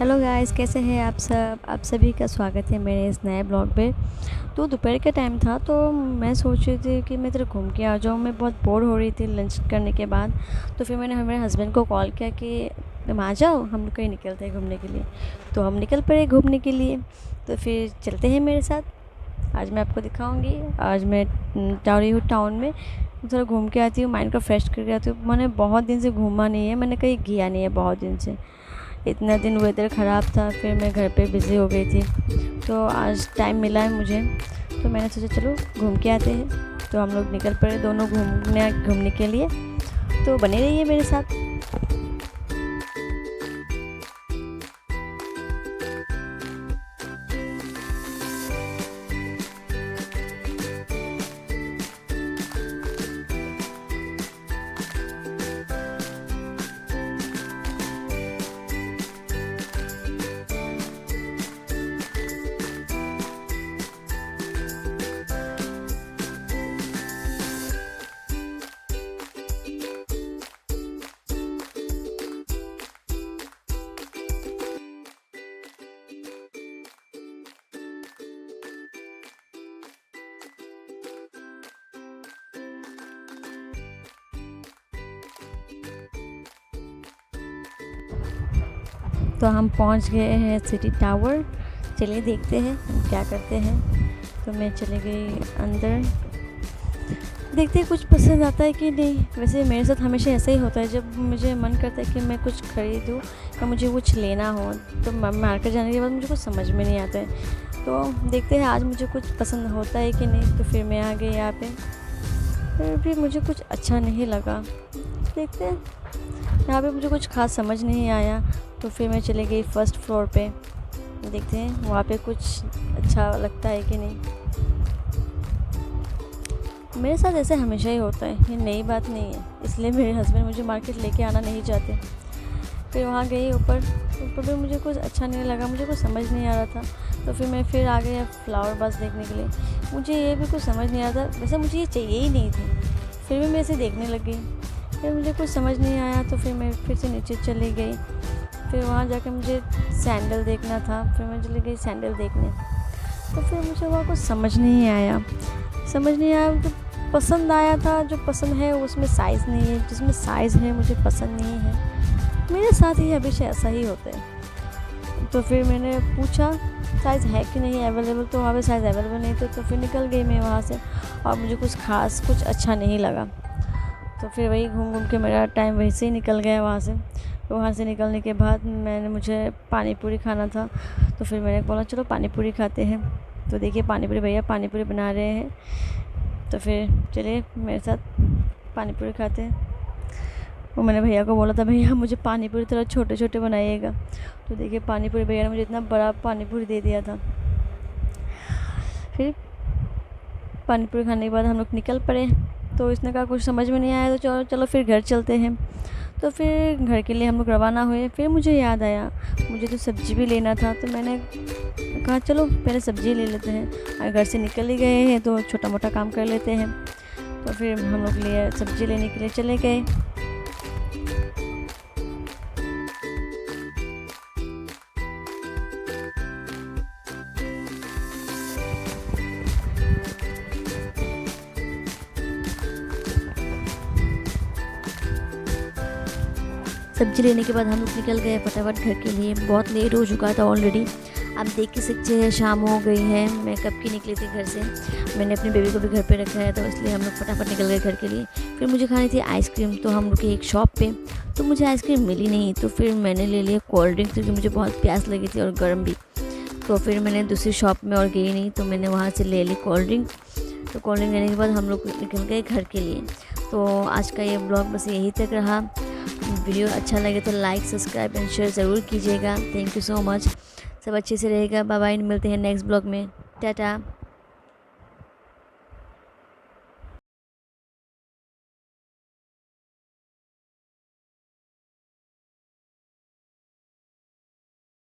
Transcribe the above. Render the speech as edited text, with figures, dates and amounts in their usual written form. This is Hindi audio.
हेलो गाइस, कैसे हैं आप सभी का स्वागत है मेरे इस नए ब्लॉग पे। तो दोपहर का टाइम था तो मैं सोच रही थी कि मैं इधर घूम के आ जाऊँ। मैं बहुत बोर हो रही थी लंच करने के बाद। तो फिर मैंने मेरे हस्बैंड को कॉल किया कि तुम आ जाओ, हम लोग कहीं निकलते हैं घूमने के लिए। तो हम निकल पड़े घूमने के लिए। तो फिर चलते हैं मेरे साथ। आज मैं आपको दिखाऊंगी। आज मैं जा रही हूँ टाउन में, थोड़ा घूम के आती हूँ, माइंड को फ्रेश करके आती हूँ। मैंने बहुत दिन से घूमा नहीं है, मैंने कहीं गया नहीं है बहुत दिन से। इतना दिन वेदर ख़राब था, फिर मैं घर पे बिज़ी हो गई थी। तो आज टाइम मिला है मुझे, तो मैंने सोचा चलो घूम के आते हैं। तो हम लोग निकल पड़े दोनों घूमने के लिए। तो बने रहिए मेरे साथ। तो हम पहुंच गए हैं सिटी टावर। चलिए देखते हैं हम क्या करते हैं। तो मैं चली गई अंदर, देखते हैं कुछ पसंद आता है कि नहीं। वैसे मेरे साथ हमेशा ऐसा ही होता है, जब मुझे मन करता है कि मैं कुछ खरीदूँ या मुझे कुछ लेना हो, तो मार्केट जाने के बाद मुझे कुछ समझ में नहीं आता है। तो देखते हैं आज मुझे कुछ पसंद होता है कि नहीं। तो फिर मैं आ गई यहाँ पे, फिर भी मुझे कुछ अच्छा नहीं लगा। देखते हैं, यहाँ पे मुझे कुछ खास समझ नहीं आया। तो फिर मैं चली गई फर्स्ट फ्लोर पे, देखते हैं वहाँ पे कुछ अच्छा लगता है कि नहीं। मेरे साथ ऐसे हमेशा ही होता है, ये नई बात नहीं है, इसलिए मेरे हस्बैंड मुझे मार्केट लेके आना नहीं चाहते। फिर वहाँ गई ऊपर भी मुझे कुछ अच्छा नहीं लगा, मुझे कुछ समझ नहीं आ रहा था। तो फिर मैं फिर आ गई फ्लावर बस देखने के लिए। मुझे ये भी कुछ समझ नहीं आ रहा था, वैसे मुझे ये चाहिए ही नहीं थी, फिर भी मैं इसे देखने लग गई। फिर मुझे कुछ समझ नहीं आया, तो फिर मैं फिर से नीचे चली गई। फिर वहाँ जाके मुझे सैंडल देखना था, फिर मैं चली गई सैंडल देखने। तो फिर मुझे वहाँ कुछ समझ नहीं आया। जो पसंद आया था, जो पसंद है उसमें साइज़ नहीं है, जिसमें साइज़ है मुझे पसंद नहीं है। मेरे साथ ही हमेशा ऐसा ही होता है। तो फिर मैंने पूछा साइज़ है कि नहीं अवेलेबल, तो वहाँ पे साइज़ अवेलेबल नहीं था। तो फिर निकल गई मैं वहाँ से, और मुझे कुछ अच्छा नहीं लगा। तो फिर वही घूम घूम के मेरा टाइम वैसे ही निकल गया वहाँ से। तो वहाँ से निकलने के बाद मुझे पानी पूरी खाना था। तो फिर मैंने बोला चलो पानी पूरी खाते हैं। तो देखिए भैया पानी पूरी बना रहे हैं। तो फिर चलिए मेरे साथ पानी पूरी खाते हैं। वो मैंने भैया को बोला था भैया मुझे पानी पूरी थोड़ा छोटे छोटे बनाइएगा। तो देखिए पानी पूरी भैया ने मुझे इतना बड़ा पानी पूरी दे दिया था। फिर पानी पूरी खाने के बाद हम लोग निकल पड़े। तो इसने कहा कुछ समझ में नहीं आया, तो चलो चलो फिर घर चलते हैं। तो फिर घर के लिए हम लोग रवाना हुए। फिर मुझे याद आया मुझे तो सब्ज़ी भी लेना था। तो मैंने कहा चलो पहले सब्ज़ी ले लेते हैं, अगर घर से निकल ही गए हैं तो छोटा मोटा काम कर लेते हैं। तो फिर हम लोग सब्ज़ी लेने के लिए चले गए। सब्ज़ी लेने के बाद हम लोग निकल गए फटाफट घर के लिए। बहुत लेट हो चुका था ऑलरेडी, आप देख के सकते हैं शाम हो गई है। मैं कब की निकली थी घर से, मैंने अपने बेबी को भी घर पे रखा है, तो इसलिए हम लोग फटाफट निकल गए घर के लिए। फिर मुझे खानी थी आइसक्रीम, तो हम रुके एक शॉप पे, तो मुझे आइसक्रीम मिली नहीं। तो फिर मैंने ले लिया कोल्ड ड्रिंक, क्योंकि मुझे बहुत प्यास लगी थी और गर्म भी। तो फिर मैंने दूसरी शॉप में और गई नहीं, तो मैंने वहाँ से ले ली कोल्ड ड्रिंक। तो कोल्ड ड्रिंक लेने के बाद हम लोग निकल गए घर के लिए। तो आज का ये ब्लॉग बस यहीं तक रहा। वीडियो अच्छा लगे तो लाइक सब्सक्राइब एंड शेयर ज़रूर कीजिएगा। Thank you so much. सब अच्छे से रहेगा। बाय बाय, मिलते हैं नेक्स्ट ब्लॉग में। टाटा।